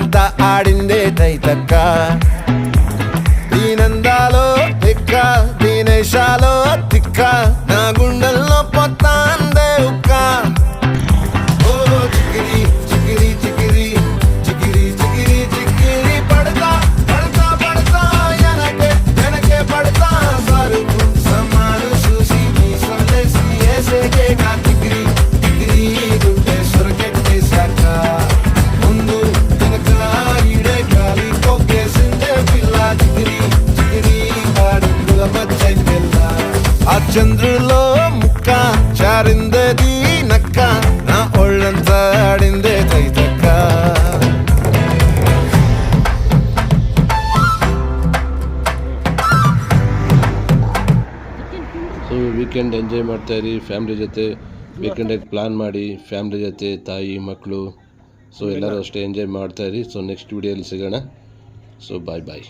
ఒళ్ళంతా ఆడిందే తైతక్క దీనందాలో తిక్క దీనేశాలో తిక్క నా గుండెల్లో పొత్తాందే ఉక్క ఓ చికిరి చికిరి చికిరి చికిరి చికిరి చికిరి పడతా పడతా పడతా ఎనకే ఎనకే పడతా సరుకు సమాను చూసి నీ సందేశి ఏసేకే నా చికిరి చికిరి గుండె సొరకెట్టేశాక ముందు వెనక ఈడే గాలి కొక్కేసిందే పిల్ల చికిరి చికిరి ఆడుగుల మచ్చంగెల్ల ఆ చంద్రులో ముక్క చారిందది నక్క నా ఒళ్ళంతా ఆడిందే తైతక్క ಸೊ ವೀಕೆಂಡ್ ಎಂಜಾಯ್ ಮಾಡ್ತಾಯಿರಿ ಫ್ಯಾಮ್ಲಿ ಜೊತೆ ವೀಕೆಂಡಿಗೆ ಪ್ಲ್ಯಾನ್ ಮಾಡಿ ಫ್ಯಾಮ್ಲಿ ಜೊತೆ ತಾಯಿ ಮಕ್ಕಳು ಸೊ ಎಲ್ಲರೂ ಅಷ್ಟೇ ಎಂಜಾಯ್ ಮಾಡ್ತಾಯಿರಿ ಸೊ ನೆಕ್ಸ್ಟ್ ವಿಡಿಯೋಲಿ ಸಿಗೋಣ ಸೊ ಬಾಯ್ ಬಾಯ್